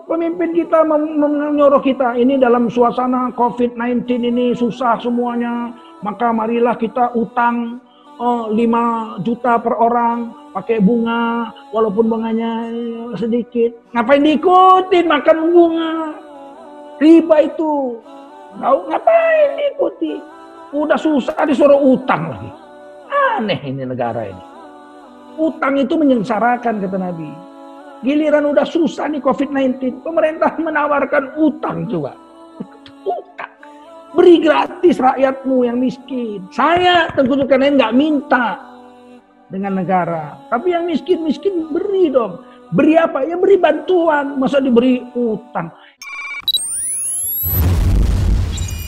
pemimpin kita menyuruh kita ini dalam suasana COVID-19 ini susah semuanya, maka marilah kita utang 5 juta per orang, pakai bunga, walaupun bunganya sedikit. Ngapain diikutin makan bunga? Riba itu. Ngapain diikuti? Udah susah disuruh utang lagi. Aneh ini negara ini. Utang itu menyengsarakan kata Nabi. Giliran udah susah nih COVID-19, pemerintah menawarkan utang juga. Utang. Beri gratis rakyatmu yang miskin. Saya tentu karena nggak minta dengan negara. Tapi yang miskin-miskin beri dong. Beri apa? Ya beri bantuan. Masa diberi utang?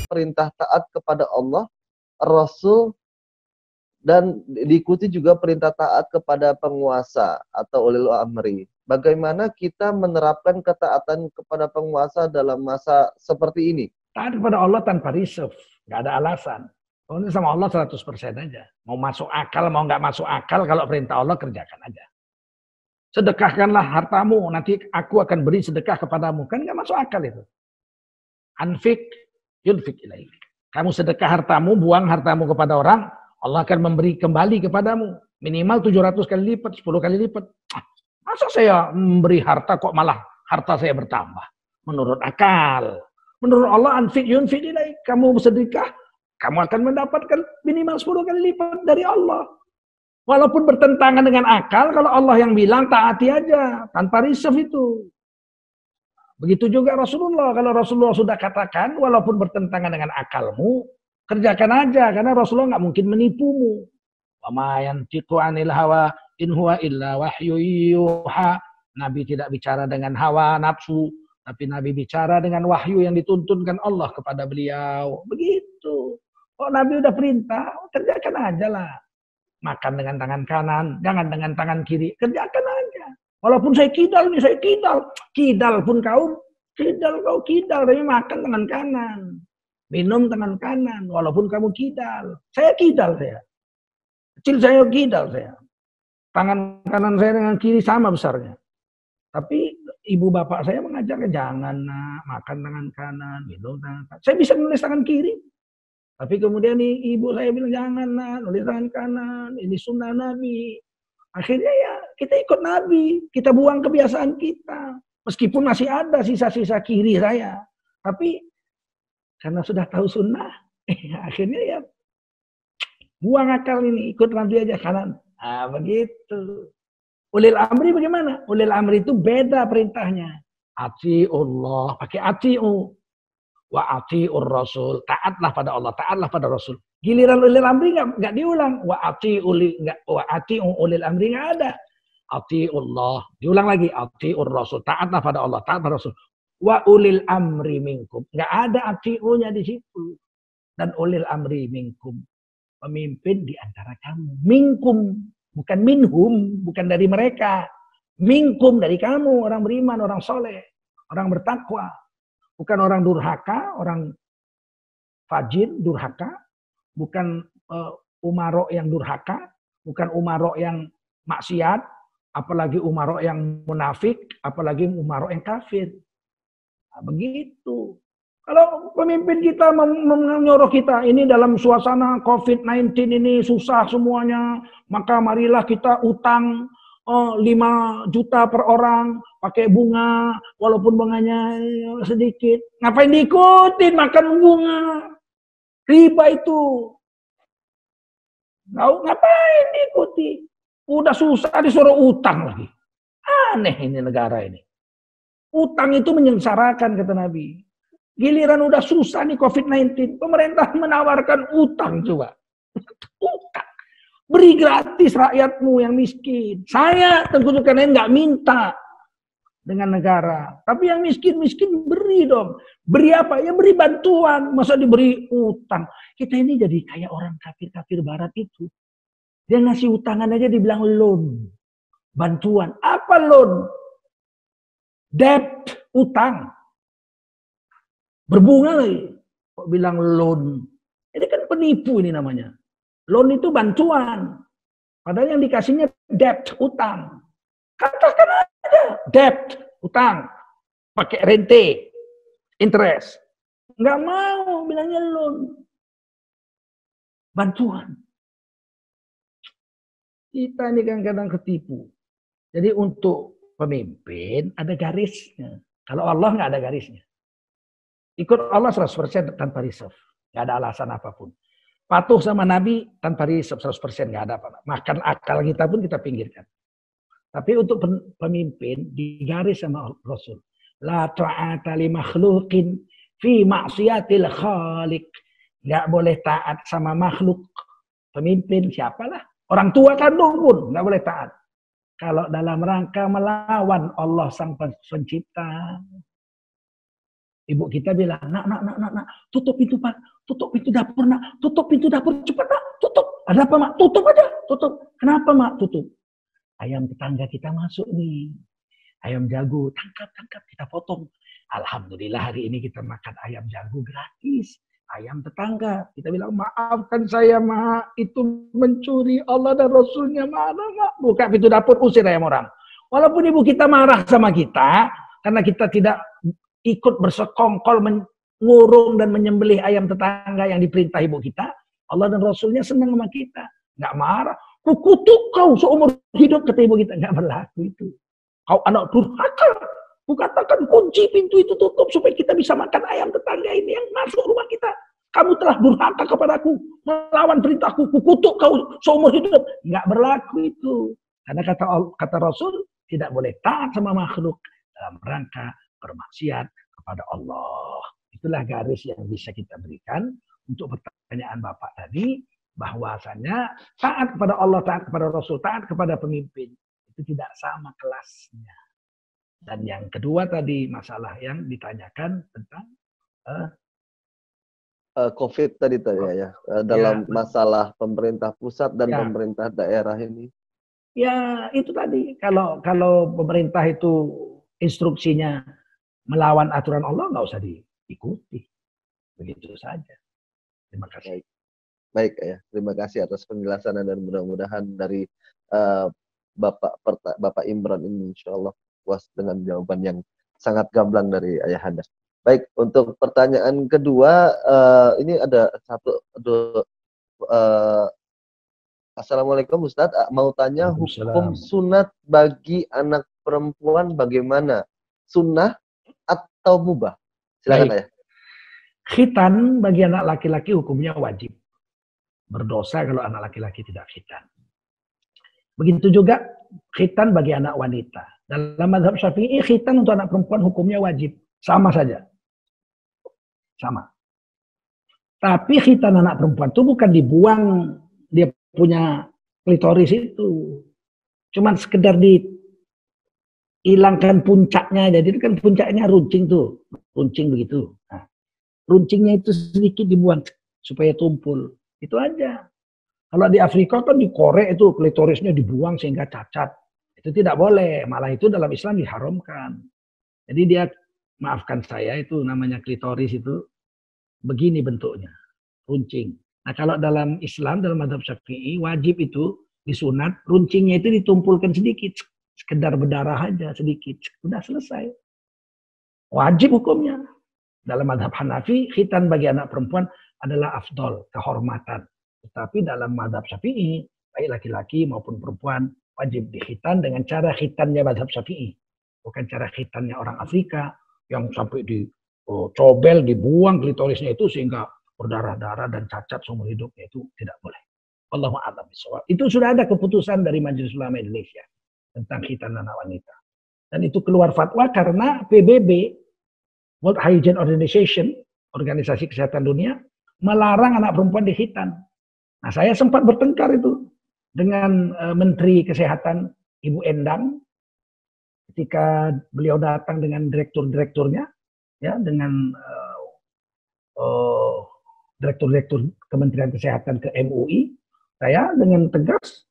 Perintah taat kepada Allah, Rasul, dan diikuti juga perintah taat kepada penguasa atau ulil amri. Bagaimana kita menerapkan ketaatan kepada penguasa dalam masa seperti ini? Taat kepada Allah tanpa reserve, nggak ada alasan. Oh, ini sama Allah 100% aja. Mau masuk akal, mau nggak masuk akal, kalau perintah Allah kerjakan aja. Sedekahkanlah hartamu, nanti aku akan beri sedekah kepadamu. Kan nggak masuk akal itu. Anfik, yunfik ilaik. Kamu sedekah hartamu, buang hartamu kepada orang, Allah akan memberi kembali kepadamu. Minimal 700 kali lipat, 10 kali lipat. Masa saya memberi harta kok malah harta saya bertambah? Menurut akal. Menurut Allah, anfik yunfik ilaik. Kamu sedekah, kamu akan mendapatkan minimal 10 kali lipat dari Allah. Walaupun bertentangan dengan akal, kalau Allah yang bilang taati aja, tanpa reserve itu. Begitu juga Rasulullah. Kalau Rasulullah sudah katakan, walaupun bertentangan dengan akalmu, kerjakan aja, karena Rasulullah nggak mungkin menipumu. Wa ma yantiqu 'anil hawa in huwa illa wahyu yuha. Nabi tidak bicara dengan hawa nafsu, tapi Nabi bicara dengan wahyu yang dituntunkan Allah kepada beliau. Begitu. Oh, Nabi udah perintah, kerjakan aja lah. Makan dengan tangan kanan, jangan dengan tangan kiri. Kerjakan aja. Walaupun saya kidal nih, saya kidal. Kidal pun kau kidal, tapi makan tangan kanan. Minum tangan kanan, walaupun kamu kidal. Saya kidal saya. Kecil saya kidal saya. Tangan kanan saya dengan kiri sama besarnya. Tapi ibu bapak saya mengajarkan, jangan nak, makan tangan kanan, minum tangan kanan. Saya bisa menulis tangan kiri. Tapi kemudian nih, ibu saya bilang, jangan nak, nulis tangan kanan. Ini sunnah Nabi. Akhirnya ya kita ikut Nabi. Kita buang kebiasaan kita. Meskipun masih ada sisa-sisa kiri saya. Tapi karena sudah tahu sunnah, akhirnya ya buang akal ini, ikut Nabi aja kanan. Ah, begitu. Ulil amri bagaimana? Ulil amri itu beda perintahnya. Ati'ullah, pakai ati'u. Wa ati'ur rasul, taatlah pada Allah, taatlah pada Rasul. Giliran ulil amri enggak diulang. Wa ati'u ulil amri enggak ada. Ati'ullah, diulang lagi. Ati'ur rasul, taatlah pada Allah, taat pada Rasul. Wa ulil amri minkum, enggak ada ati'unya di situ. Dan ulil amri minkum, pemimpin di antara kamu. Minkum, bukan minhum, bukan dari mereka. Minkum, dari kamu, orang beriman, orang soleh, orang bertakwa. Bukan orang durhaka, orang fajir, durhaka. Bukan umarok yang durhaka. Bukan umarok yang maksiat. Apalagi umarok yang munafik. Apalagi umarok yang kafir. Nah, begitu. Kalau pemimpin kita menyuruh kita ini dalam suasana COVID-19 ini susah semuanya, maka marilah kita utang 5 juta per orang, pakai bunga, walaupun bunganya sedikit. Ngapain diikutin makan bunga? Riba itu. Ngapain diikuti? Udah susah disuruh utang lagi. Aneh ini negara ini. Utang itu menyengsarakan kata Nabi. Giliran udah susah nih COVID-19, pemerintah menawarkan utang juga. Utang. Beri gratis rakyatmu yang miskin. Saya tentu karena nggak minta dengan negara. Tapi yang miskin-miskin beri dong. Beri apa? Ya beri bantuan. Masa diberi utang? Kita ini jadi kayak orang kafir-kafir barat itu. Dia ngasih utangan aja dibilang loan. Bantuan. Apa loan? Debt, utang. Berbunga lagi. Kok bilang loan? Ini kan penipu ini namanya. Loan itu bantuan. Padahal yang dikasihnya debt, utang. Katakan aja, debt, utang. pakai rente, interest. Nggak mau, bilangnya loan. Bantuan. Kita ini kadang-kadang ketipu. Jadi untuk pemimpin ada garisnya. Kalau Allah nggak ada garisnya. Ikut Allah 100% tanpa reserve. Nggak ada alasan apapun. Patuh sama Nabi tanpa reserve 100%, nggak ada apa-apa. Makan akal kita pun kita pinggirkan. Tapi untuk pemimpin digaris sama Rasul. La ta'ata li makhluqin fi maksiatil khaliq. Nggak boleh taat sama makhluk. Pemimpin siapalah. Orang tua kandung pun nggak boleh taat. Kalau dalam rangka melawan Allah sang pencipta. Ibu kita bilang, nak, tutup pintu pak, tutup pintu dapur nak, tutup pintu dapur cepat nak, tutup. Ada apa mak? Tutup aja, tutup. Kenapa mak? Tutup. Ayam tetangga kita masuk nih. Ayam jago, tangkap, kita potong. Alhamdulillah hari ini kita makan ayam jago gratis. Ayam tetangga. Kita bilang, maafkan saya mak, itu mencuri Allah dan Rasulnya. Mana mak? Buka pintu dapur, usir ayam orang. Walaupun ibu kita marah sama kita, karena kita tidak ikut bersekongkol mengurung dan menyembelih ayam tetangga yang diperintah ibu kita, Allah dan Rasulnya senang sama kita. Nggak marah. Kukutuk kau seumur hidup, kata ibu kita. Nggak berlaku itu. Kau anak durhaka. Kukatakan kunci pintu itu tutup supaya kita bisa makan ayam tetangga ini yang masuk rumah kita. Kamu telah durhaka kepadaku, melawan perintahku. Kukutuk kau seumur hidup. Nggak berlaku itu. Karena kata Rasul, tidak boleh taat sama makhluk dalam rangka bermaksiat kepada Allah. Itulah garis yang bisa kita berikan untuk pertanyaan Bapak tadi, bahwasanya taat kepada Allah, taat kepada Rasul, taat kepada pemimpin itu tidak sama kelasnya. Dan yang kedua tadi masalah yang ditanyakan tentang COVID tadi ya, dalam masalah pemerintah pusat dan pemerintah daerah ini. Ya itu tadi, kalau pemerintah itu instruksinya melawan aturan Allah, nggak usah diikuti. Begitu saja. Terima kasih. Baik ya, terima kasih atas penjelasan dan mudah-mudahan dari Bapak Imran ini insya Allah puas dengan jawaban yang sangat gamblang dari Ayahanda. Baik, untuk pertanyaan kedua, ini ada Assalamualaikum Ustadz, mau tanya hukum sunat bagi anak perempuan bagaimana? Sunnah atau mubah? Silakan Ayah. Khitan bagi anak laki-laki hukumnya wajib. Berdosa kalau anak laki-laki tidak khitan. Begitu juga khitan bagi anak wanita. Dalam mazhab Syafi'i, khitan untuk anak perempuan hukumnya wajib. Sama saja. Sama. Tapi khitan anak perempuan itu bukan dibuang dia punya klitoris itu. Cuman sekedar dihilangkan puncaknya. Jadi kan puncaknya runcing tuh. Runcing begitu. Nah, runcingnya itu sedikit dibuang supaya tumpul. Itu aja. Kalau di Afrika kan dikorek itu klitorisnya dibuang sehingga cacat. Itu tidak boleh. Malah itu dalam Islam diharamkan. Jadi dia, maafkan saya, itu namanya klitoris itu begini bentuknya. Runcing. Nah kalau dalam Islam, dalam mazhab Syafi'i, wajib itu disunat, runcingnya itu ditumpulkan sedikit. Sekedar berdarah aja sedikit. Sudah selesai. Wajib hukumnya. Dalam mazhab Hanafi, khitan bagi anak perempuan adalah afdol, kehormatan. Tetapi dalam mazhab Syafi'i, baik laki-laki maupun perempuan, wajib dikhitan dengan cara khitannya mazhab Syafi'i. Bukan cara khitannya orang Afrika yang sampai dicobel, dibuang klitorisnya itu sehingga berdarah-darah dan cacat seumur hidupnya, itu tidak boleh. Wallahu a'lam bishawab. Itu sudah ada keputusan dari Majelis Ulama Indonesia tentang khitan anak wanita. Dan itu keluar fatwa karena PBB, World Hygiene Organization, Organisasi Kesehatan Dunia, melarang anak perempuan dikhitan. Nah, saya sempat bertengkar itu dengan Menteri Kesehatan Ibu Endang ketika beliau datang dengan direktur-direkturnya, ya, dengan direktur-direktur Kementerian Kesehatan ke MUI. Saya dengan tegas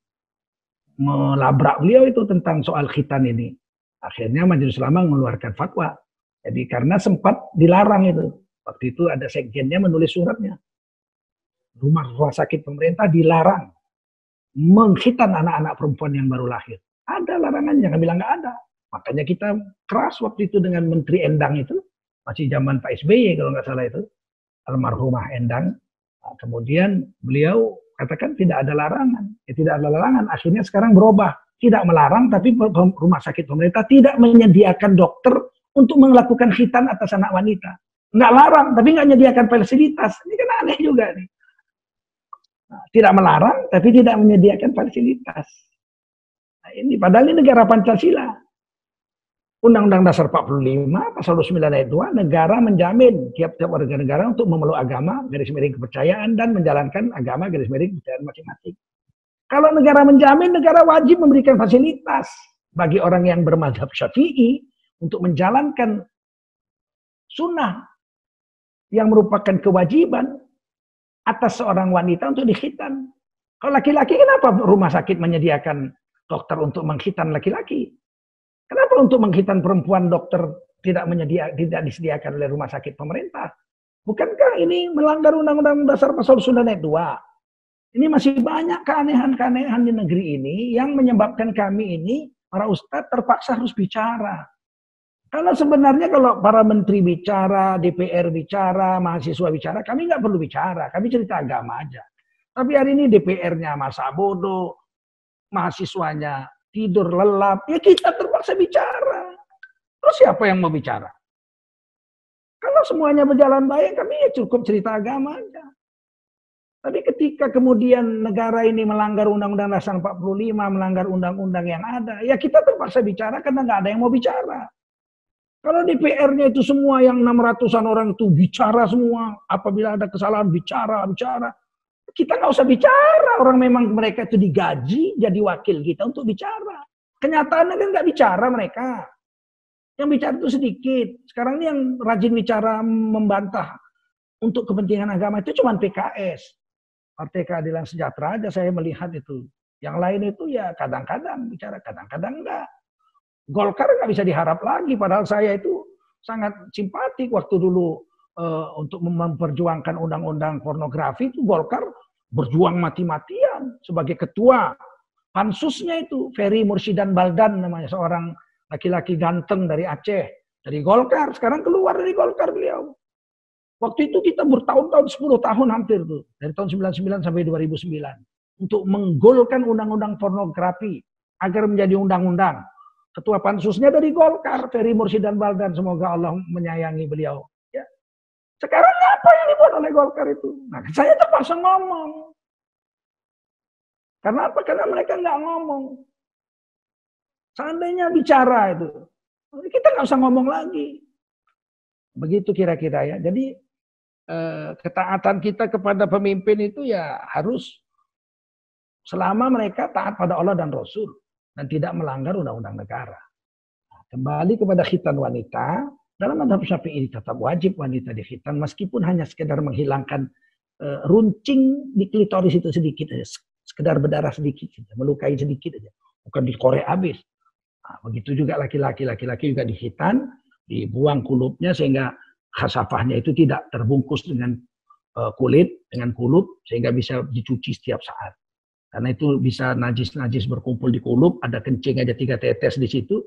melabrak beliau itu tentang soal khitan ini. Akhirnya Majelis Ulama mengeluarkan fatwa. Jadi karena sempat dilarang itu. Waktu itu ada sekjennya menulis suratnya. Rumah sakit pemerintah dilarang mengkhitan anak-anak perempuan yang baru lahir. Ada larangannya, kami bilang nggak ada. Makanya kita keras waktu itu dengan Menteri Endang itu, masih zaman Pak SBY kalau nggak salah itu, almarhumah Endang. Nah, kemudian beliau katakan tidak ada larangan, tidak ada larangan. Akhirnya sekarang berubah, tidak melarang, tapi rumah sakit pemerintah tidak menyediakan dokter untuk melakukan khitan atas anak wanita. Nggak larang, tapi nggak menyediakan fasilitas. Ini kan aneh juga nih. Nah, tidak melarang, tapi tidak menyediakan fasilitas. Nah, ini padahal ini negara Pancasila. Undang-Undang Dasar 45, pasal 29 ayat 2, negara menjamin tiap-tiap warga negara untuk memeluk agama, garis miring kepercayaan, dan menjalankan agama, garis miring kepercayaan masing-masing. Kalau negara menjamin, negara wajib memberikan fasilitas bagi orang yang bermadzhab Syafi'i untuk menjalankan sunnah yang merupakan kewajiban atas seorang wanita untuk dikhitan. Kalau laki-laki, kenapa rumah sakit menyediakan dokter untuk mengkhitan laki-laki? Kenapa untuk mengkhitan perempuan dokter tidak disediakan oleh rumah sakit pemerintah? Bukankah ini melanggar Undang-Undang Dasar Pasal 9 ayat 2? Ini masih banyak keanehan-keanehan di negeri ini yang menyebabkan kami ini, para ustadz terpaksa harus bicara. Karena sebenarnya kalau para menteri bicara, DPR bicara, mahasiswa bicara, kami nggak perlu bicara. Kami cerita agama aja. Tapi hari ini DPR-nya masa bodoh, mahasiswanya tidur lelap, ya kita terpaksa bicara. Terus siapa yang mau bicara? Kalau semuanya berjalan baik, kami ya cukup cerita agama aja. Tapi ketika kemudian negara ini melanggar Undang-Undang Dasar 45, melanggar undang-undang yang ada, ya kita terpaksa bicara karena nggak ada yang mau bicara. Kalau DPR-nya itu semua yang 600-an orang itu bicara semua, apabila ada kesalahan bicara. Kita nggak usah bicara, orang memang mereka itu digaji jadi wakil kita untuk bicara. Kenyataannya kan nggak bicara mereka. Yang bicara itu sedikit. Sekarang ini yang rajin bicara membantah untuk kepentingan agama itu cuma PKS. Partai Keadilan Sejahtera aja saya melihat itu. Yang lain itu ya kadang-kadang bicara, kadang-kadang enggak. Golkar nggak bisa diharap lagi, padahal saya itu sangat simpatik waktu dulu untuk memperjuangkan undang-undang pornografi itu Golkar berjuang mati-matian sebagai ketua pansusnya itu Ferry Mursidan Baldan namanya, seorang laki-laki ganteng dari Aceh, dari Golkar, sekarang keluar dari Golkar beliau. Waktu itu kita bertahun-tahun, 10 tahun hampir tuh, dari tahun 99 sampai 2009 untuk menggolkan undang-undang pornografi agar menjadi undang-undang. Ketua pansusnya dari Golkar, Ferry Mursidan Baldan, semoga Allah menyayangi beliau. Sekarang apa yang dibuat oleh Golkar itu? Nah, saya terpaksa ngomong. Karena apa? Karena mereka nggak ngomong. Seandainya bicara itu, kita nggak usah ngomong lagi. Begitu kira-kira ya. Jadi ketaatan kita kepada pemimpin itu ya harus selama mereka taat pada Allah dan Rasul dan tidak melanggar undang-undang negara. Nah, kembali kepada khitan wanita. Dalam mazhab Syafi'i tetap wajib wanita dikhitan meskipun hanya sekedar menghilangkan runcing di klitoris itu sedikit aja, sekedar berdarah sedikit saja, melukai sedikit aja, bukan dikorek habis. Nah, begitu juga laki-laki juga dikhitan, dibuang kulupnya sehingga khasafahnya itu tidak terbungkus dengan kulit, dengan kulup sehingga bisa dicuci setiap saat. Karena itu bisa najis-najis berkumpul di kulup, ada kencing aja 3 tetes di situ.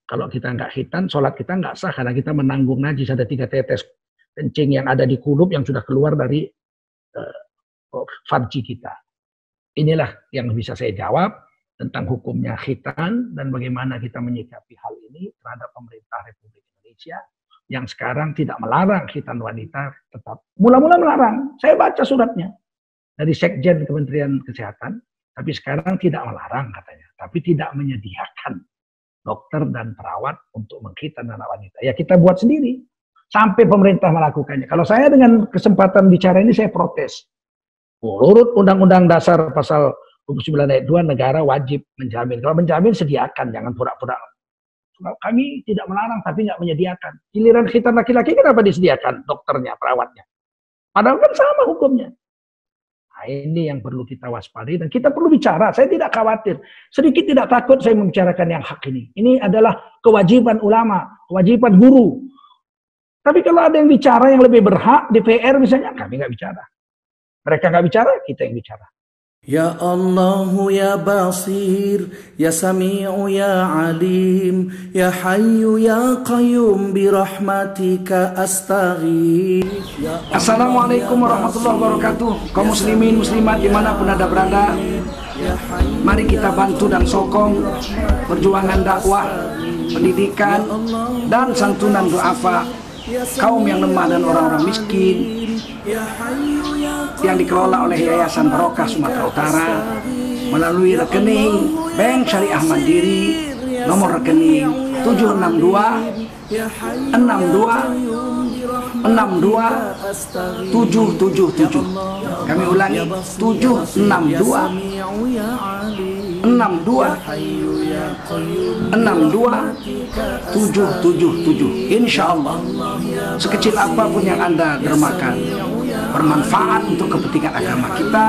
Kalau kita nggak khitan, sholat kita nggak sah karena kita menanggung najis, ada 3 tetes kencing yang ada di kulup yang sudah keluar dari farji kita. Inilah yang bisa saya jawab tentang hukumnya khitan dan bagaimana kita menyikapi hal ini terhadap pemerintah Republik Indonesia yang sekarang tidak melarang khitan wanita, tetap mula-mula melarang. Saya baca suratnya dari Sekjen Kementerian Kesehatan, tapi sekarang tidak melarang katanya, tapi tidak menyediakan dokter dan perawat untuk mengkhitan anak wanita. Ya kita buat sendiri. Sampai pemerintah melakukannya. Kalau saya dengan kesempatan bicara ini saya protes. Menurut Undang-Undang Dasar Pasal 29 ayat 2 negara wajib menjamin. Kalau menjamin sediakan, jangan pura-pura. Kami tidak melarang tapi nggak menyediakan. Giliran khitan laki-laki kenapa disediakan dokternya, perawatnya? Padahal kan sama hukumnya. Nah, ini yang perlu kita waspadai dan kita perlu bicara. Saya tidak khawatir. Sedikit tidak takut saya membicarakan yang hak ini. Ini adalah kewajiban ulama, kewajiban guru. Tapi kalau ada yang bicara yang lebih berhak, DPR misalnya, kami nggak bicara. Mereka nggak bicara, kita yang bicara. Ya Allah ya Basir, ya Sami'u ya Alim, ya Hayyu ya Qayyum birahmatika astaghith. Assalamualaikum warahmatullahi wabarakatuh. Kaum muslimin muslimat dimanapun Anda berada, mari kita bantu dan sokong perjuangan dakwah, pendidikan, dan santunan duafa kaum yang lemah dan orang-orang miskin yang dikelola oleh Yayasan Barokah Sumatera Utara melalui rekening Bank Syariah Mandiri nomor rekening 762 Kami ulangi 762 Insya Allah sekecil apapun yang Anda dermakan bermanfaat untuk kepentingan agama kita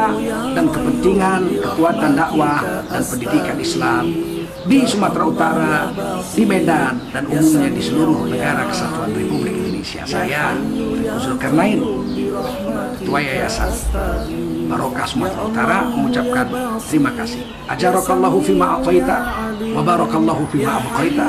dan kepentingan kekuatan dakwah dan pendidikan Islam di Sumatera Utara, di Medan, dan umumnya di seluruh negara Kesatuan Republik Indonesia. Saya Zulkarnain, Ketua Yayasan Barokah Sumatera Utara, mengucapkan terima kasih. Ajarakallahu fima a'taita wa barakallahu fima abqaita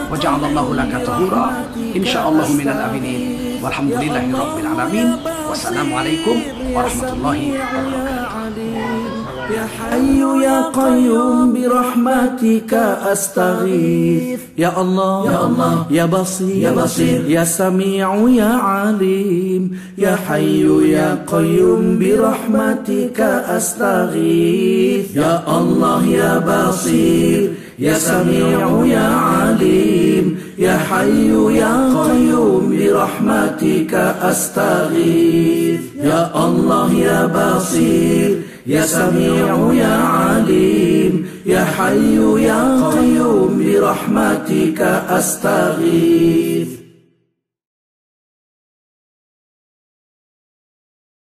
wa ja'alallahu laka tahura insyaallah minal aminin. Walhamdulillahi rabbil alamin. Wassalamualaikum warahmatullahi wabarakatuh. Ya Hayyu ya Qayyum birahmatika astaghith. Ya Allah, ya Allah, ya Basir, ya Basir, ya Sami'u ya Alim, ya Hayyu ya Qayyum birahmatika astaghith. Ya Allah, ya Basir, ya Sami'u ya Alim, ya Hayyu ya Qayyum birahmatika astaghith. Ya Allah, ya Basir, ya Sami'u ya Alim, ya Hayyu ya Qayyum birahmatika astaghith.